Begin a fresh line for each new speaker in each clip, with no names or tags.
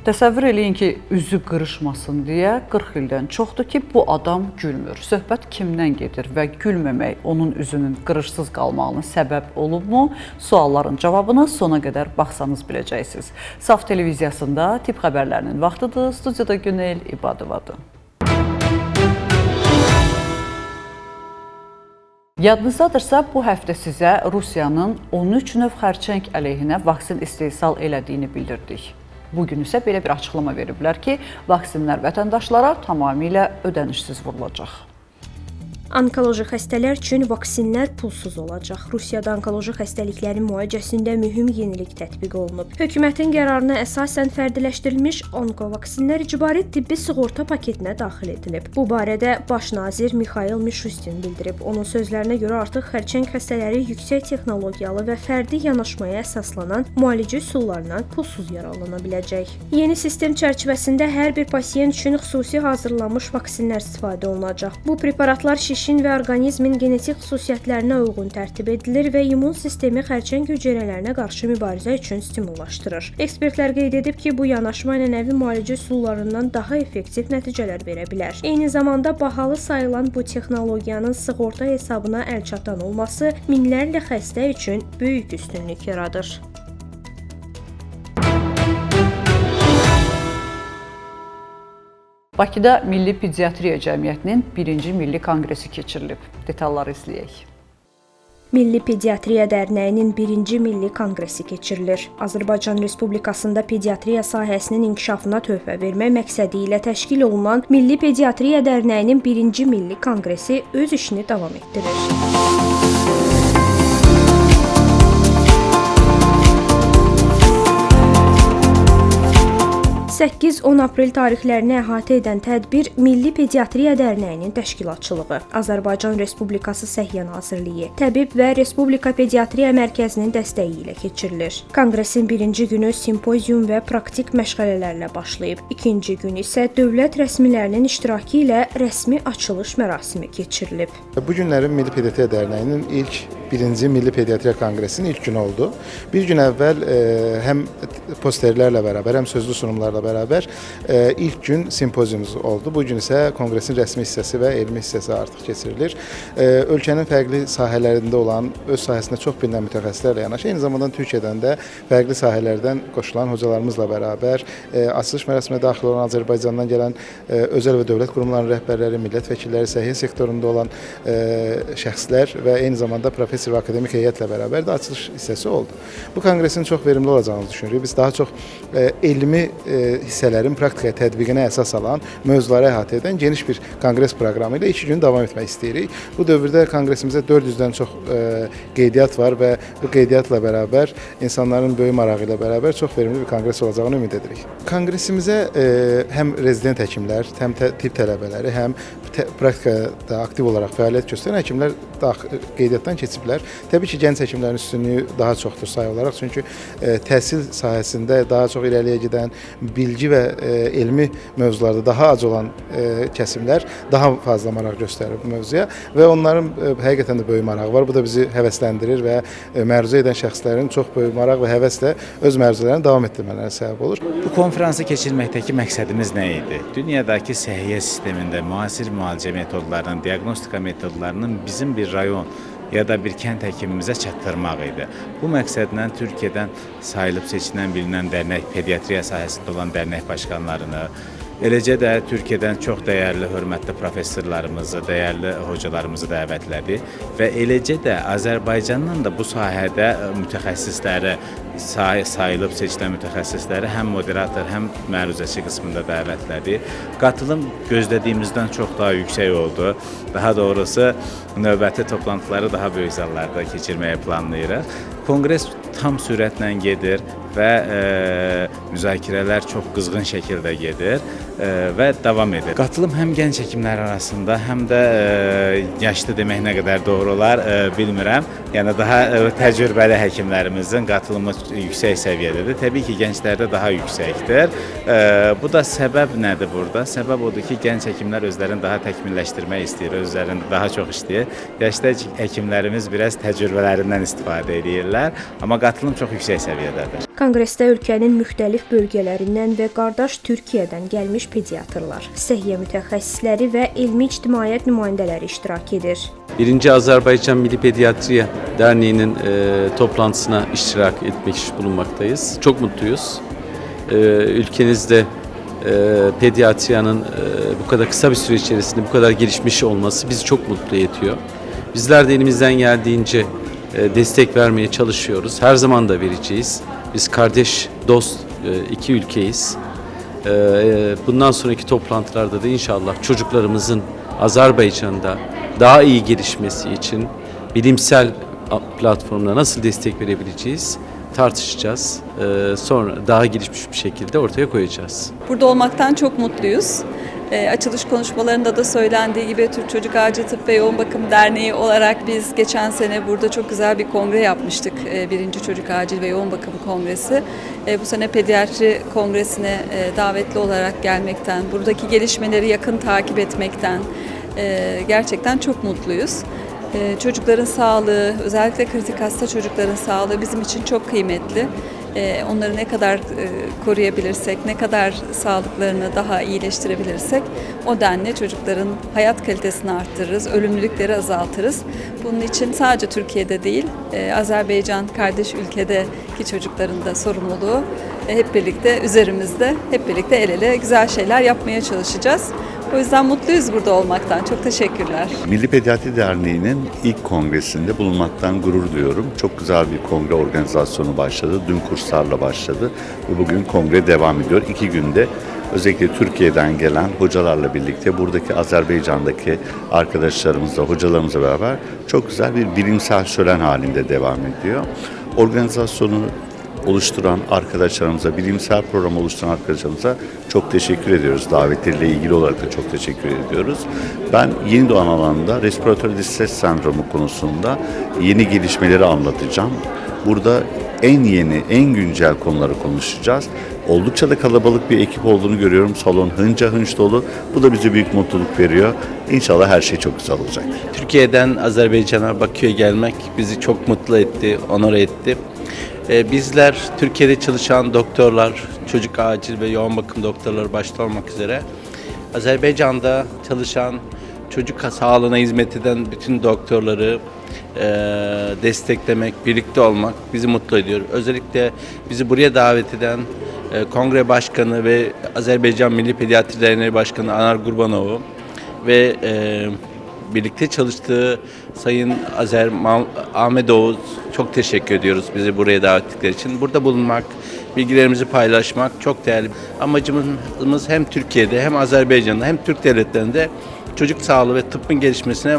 Təsəvvür eləyin ki, üzü qırışmasın deyə 40 ildən çoxdur ki, bu adam gülmür. Söhbət kimdən gedir və gülməmək onun üzünün qırışsız qalmağına səbəb olubmu? Sualların cavabını sona qədər baxsanız biləcəksiniz. Saf televiziyasında Tip xəbərlərinin vaxtıdır. Studiyada Günel İbadovadır. Yadınızdadırsa, bu həftə sizə Rusiyanın 13 növ xərçəng əleyhinə vaksin istehsal elədiyini bildirdik. Bugün isə belə bir açıqlama veriblər ki, vaksinlər vətəndaşlara tamamilə ödənişsiz vurulacaq.
Onkoloji xəstələr üçün vaksinlər pulsuz olacaq. Rusiyada onkoloji xəstəliklərin müalicəsində mühüm yenilik tətbiq olunub. Hökumətin qərarına əsasən fərdiləşdirilmiş onkovaksinlər icbari tibbi sığorta paketinə daxil edilib. Bu barədə Baş nazir Mikhail Mishustin bildirib. Onun sözlərinə görə artıq xərçəng xəstələri yüksək texnologiyalı və fərdi yanaşmaya əsaslanan müalicə üsullarından pulsuz yararlana biləcək. Yeni sistem çərçivəsində hər bir pasiyent üçün xüsusi hazırlanmış vaksinlər istifadə olunacaq. Bu preparatlar şişin və orqanizmin genetik xüsusiyyətlərinə uyğun tərtib edilir və immun sistemi xərçəng hüceyrələrinə qarşı mübarizə üçün stimullaşdırır. Ekspertlər qeyd edib ki, bu yanaşma ənənəvi müalicə üsullarından daha effektiv nəticələr verə bilər. Eyni zamanda bahalı sayılan bu texnologiyanın sığorta hesabına əlçatan olması minlərlə xəstə üçün böyük üstünlük yaradır.
Bakıda Milli Pediatriya Cəmiyyətinin 1-ci Milli Konqresi keçirilib. Detalları izləyək.
Milli Pediatriya Dərnəyinin 1-ci Milli Konqresi keçirilir. Azərbaycan Respublikasında pediatriya sahəsinin inkişafına töhfə vermək məqsədi ilə təşkil olunan Milli Pediatriya Dərnəyinin 1-ci Milli Konqresi öz işini davam etdirir. 8-10 aprel tarixlərini əhatə edən tədbir Milli Pediatriya Dərnəyinin təşkilatçılığı, Azərbaycan Respublikası Səhiyyə Nazirliyi, Təbib və Respublika Pediatriya Mərkəzinin dəstəyi ilə keçirilir. Konqresin birinci günü simpozium və praktik məşğələlərlə başlayıb, ikinci gün isə dövlət rəsmilərinin iştirakı ilə rəsmi açılış mərasimi keçirilib.
Bu günlərin Milli Pediatriya Dərnəyinin ilk 1-ci Milli Pediatriya Konqresinin ilk günü oldu. Bir gün əvvəl həm posterlərlə bərabər, həm sözlü sunumlarla bərabər ilk gün simpoziumumuz oldu. Bu gün isə konqresin rəsmi hissəsi və elmi hissəsi artıq keçirilir. Ölkənin fərqli sahələrində olan, öz sahəsində çox bilinən mütəxəssislərlə yanaşı, eyni zamanda Türkiyədən də fərqli sahələrdən qoşulan hocalarımızla bərabər açılış mərasiminə daxil olan Azərbaycandan gələn özəl və dövlət qurumlarının rəhbərləri, millət vəkilləri, səhiyyə sektorunda olan şəxslər və eyni zamanda professor və akademik heyətlə bərabər də açılış hissəsi oldu. Bu konqresin çox verimli olacağını düşünürük. Biz daha çox elmi hissələrin praktikaya tətbiqinə əsas alan, mövzuları əhatə edən geniş bir konqres proqramı ilə 2 gün davam etmək istəyirik. Bu dövrdə konqresimizdə 400-dən çox qeydiyyat var və bu qeydiyyatla bərabər insanların böyük marağı ilə bərabər çox verimli bir konqres olacağını ümid edirik. Konqresimizə həm rezident həkimlər, həm tibb tələbələri, həm praktikada aktiv olaraq fəaliyyət göstərən həkimlər qeydiyyatdan keçiblər. Təbii ki, gənc həkimlərin üstünlüyü daha çoxdur say olaraq, çünki təhsil sahəsində daha çox irəliyə gedən, bilgi və elmi mövzularda daha az olan kəsimlər daha fazla maraq göstərir bu mövzuya və onların həqiqətən də böyük marağı var. Bu da bizi həvəsləndirir və məruzə edən şəxslərin çox böyük maraq və həvəslə öz məruzələrini davam etdirmələrine səbəb olur.
Bu konfransı keçirməkdəki məqsədimiz nə idi? Dünyadakı səhiyyə sistemində müasir müalicə metodlarının, diaqnostika metodlarının bizim bir rayon ya da bir kənd həkimimizə çatdırmaq idi. Bu məqsədlə Türkiyədən sayılıb seçilən bilinən dərnək, pediatriya sahəsində olan dərnək başqanlarını, eləcə də Türkiyədən çox dəyərli, hörmətli professorlarımızı, dəyərli hocalarımızı dəvətlədi və eləcə də Azərbaycandan da bu sahədə mütəxəssisləri, sayılıb seçilən mütəxəssisləri həm moderator, həm məruzəçi qismində dəvətlədi. Qatılım gözlədiyimizdən çox daha yüksək oldu. Daha doğrusu növbəti toplantıları daha böyük zallarda keçirməyə planlayırıq. Konqres tam sürətlə gedir və müzakirələr çox qızğın şəkildə gedir və davam edir. Qatılım həm gənc həkimlər arasında, həm də yaşlı demək nə qədər doğru olar bilmirəm. Yəni daha təcrübəli həkimlərimizin qatılımı yüksək səviyyədədir. Təbii ki, gənclərdə daha yüksəkdir. Bu da səbəb nədir burada? Səbəb odur ki, gənc həkimlər özlərini daha təkmilləşdirmək istəyir, özlərində daha çox işləyir. Yaşlı həkimlərimiz biraz təcrübələrindən istifadə edirlər, amma qatılım çox yüksək səviyyədədir.
Konqresdə ölkənin müxtəlif bölgələrindən və qardaş Türkiyədən gəlmiş pediatrlar, səhiyyə mütəxəssisləri və elmi ictimaiyyət nümayəndələri iştirak edir.
1. Azerbaycan Milli Pediatriya Derneği'nin toplantısına iştirak etmiş bulunmaktayız. Çok mutluyuz. Ülkenizde pediatriyanın bu kadar kısa bir süre içerisinde bu kadar gelişmiş olması bizi çok mutlu ediyor. Bizler de elimizden geldiğince destek vermeye çalışıyoruz. Her zaman da vereceğiz. Biz kardeş, dost iki ülkeyiz. Bundan sonraki toplantılarda da inşallah çocuklarımızın Azerbaycan'da daha iyi gelişmesi için bilimsel platformda nasıl destek verebileceğiz tartışacağız. Sonra daha gelişmiş bir şekilde ortaya koyacağız.
Burada olmaktan çok mutluyuz. Açılış konuşmalarında da söylendiği gibi Türk Çocuk Acil Tıp ve Yoğun Bakım Derneği olarak biz geçen sene burada çok güzel bir kongre yapmıştık. 1. Çocuk Acil ve Yoğun Bakım Kongresi. Bu sene Pediatri Kongresi'ne davetli olarak gelmekten, buradaki gelişmeleri yakın takip etmekten gerçekten çok mutluyuz. Çocukların sağlığı, özellikle kritik hasta çocukların sağlığı bizim için çok kıymetli. Onları ne kadar koruyabilirsek, ne kadar sağlıklarını daha iyileştirebilirsek o denli çocukların hayat kalitesini arttırırız, ölümlülükleri azaltırız. Bunun için sadece Türkiye'de değil, Azerbaycan kardeş ülkedeki çocukların da sorumluluğu hep birlikte üzerimizde, hep birlikte el ele güzel şeyler yapmaya çalışacağız. O yüzden mutluyuz burada olmaktan. Çok teşekkürler.
Milli Pediatri Derneği'nin ilk kongresinde bulunmaktan gurur duyuyorum. Çok güzel bir kongre organizasyonu başladı. Dün kurslarla başladı ve bugün kongre devam ediyor. 2 günde özellikle Türkiye'den gelen hocalarla birlikte buradaki Azerbaycan'daki arkadaşlarımızla, hocalarımızla beraber çok güzel bir bilimsel şölen halinde devam ediyor. Organizasyonu oluşturan arkadaşlarımıza, bilimsel program oluşturan arkadaşlarımıza çok teşekkür ediyoruz. Davetleriyle ilgili olarak da çok teşekkür ediyoruz. Ben yeni doğan alanda respiratory distress sendromu konusunda yeni gelişmeleri anlatacağım. Burada en yeni, en güncel konuları konuşacağız. Oldukça da kalabalık bir ekip olduğunu görüyorum. Salon hınca hınç dolu. Bu da bize büyük mutluluk veriyor. İnşallah her şey çok güzel olacak.
Türkiye'den Azerbaycan'a, Bakü'ye gelmek bizi çok mutlu etti, onur etti. Bizler Türkiye'de çalışan doktorlar, çocuk acil ve yoğun bakım doktorları başta olmak üzere Azerbaycan'da çalışan çocuk sağlığına hizmet eden bütün doktorları desteklemek, birlikte olmak bizi mutlu ediyor. Özellikle bizi buraya davet eden Kongre Başkanı ve Azerbaycan Milli Pediatri Derneği Başkanı Anar Gurbanov'u ve birlikte çalıştığı Sayın Ahmet Oğuz çok teşekkür ediyoruz bizi buraya davet ettikleri için. Burada bulunmak, bilgilerimizi paylaşmak çok değerli. Amacımız hem Türkiye'de hem Azerbaycan'da hem Türk devletlerinde çocuk sağlığı ve tıbbın gelişmesine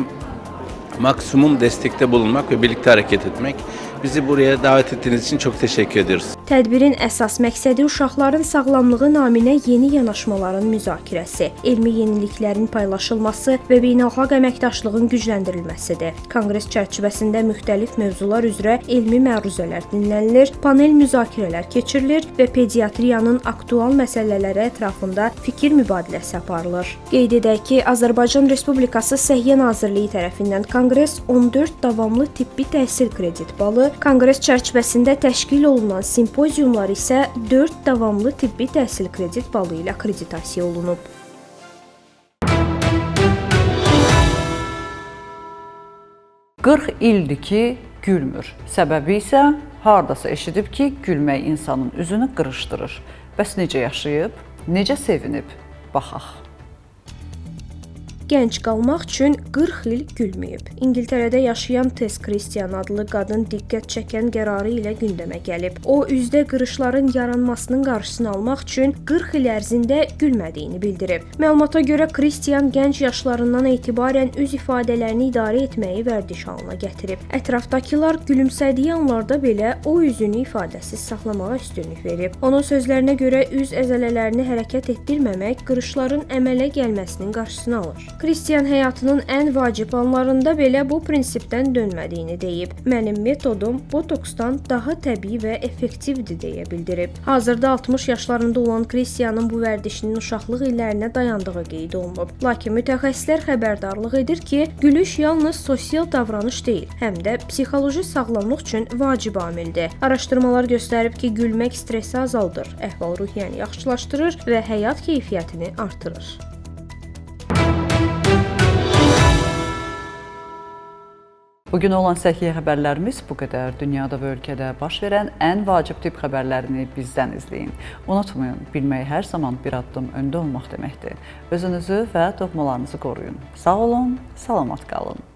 maksimum destekte bulunmak ve birlikte hareket etmek. Bizi buraya davet ettiğiniz için çok teşekkür ediyoruz.
Tədbirin əsas məqsədi uşaqların sağlamlığı naminə yeni yanaşmaların müzakirəsi, elmi yeniliklərin paylaşılması və beynəlxalq əməkdaşlığın gücləndirilməsidir. Konqres çərçivəsində müxtəlif mövzular üzrə elmi məruzələr dinlənilir, panel müzakirələr keçirilir və pediatriyanın aktual məsələləri ətrafında fikir mübadiləsi aparılır. Qeyd edək ki, Azərbaycan Respublikası Səhiyyə Nazirliyi tərəfindən Konqres 14 davamlı tibbi təhsil kredit balı, Konqres çərçivəsində təşkil olunan simpoziumlar isə 4 davamlı tibbi təhsil kredit balı ilə akkreditasiya olunub.
"40 ildir ki, gülmür. Səbəbi isə hardasa eşidib ki, gülmək insanın üzünü qırışdırır. Bəs necə yaşayıb, necə sevinib? Baxaq.
Gənc qalmaq üçün 40 il gülməyib. İngiltərədə yaşayan Tess Christian adlı qadın diqqət çəkən qərarı ilə gündəmə gəlib. O, üzdə qırışların yaranmasının qarşısını almaq üçün 40 il ərzində gülmədiyini bildirib. Məlumata görə Christian gənc yaşlarından etibarən üz ifadələrini idarə etməyi vərdiş halına gətirib. Ətrafdakılar gülümsədiyi anlarda belə o üzünü ifadəsiz saxlamağa üstünlük verib. Onun sözlərinə görə üz əzələlərini hərəkət etdirməmək qırışların əmələ gəlməsinin qarşısını alır. Kristian həyatının ən vacib anlarında belə bu prinsipdən dönmədiyini deyib. Mənim metodum botoksdan daha təbii və effektivdir deyə bildirib. Hazırda 60 yaşlarında olan Kristianın bu vərdişinin uşaqlıq illərinə dayandığı qeyd olunub. Lakin mütəxəssislər xəbərdarlıq edir ki, gülüş yalnız sosial davranış deyil, həm də psixoloji sağlamlıq üçün vacib amildir. Araşdırmalar göstərib ki, gülmək stressi azaldır, əhval-ruhiyyəni yaxşılaşdırır və həyat keyfiyyətini artırır.
Bugün olan səhiyyə xəbərlərimiz bu qədər. Dünyada və ölkədə baş verən ən vacib tip xəbərlərini bizdən izləyin. Unutmayın, bilmək hər zaman bir addım öndə olmaq deməkdir. Özünüzü və doğmalarınızı qoruyun. Sağ olun, salamat qalın.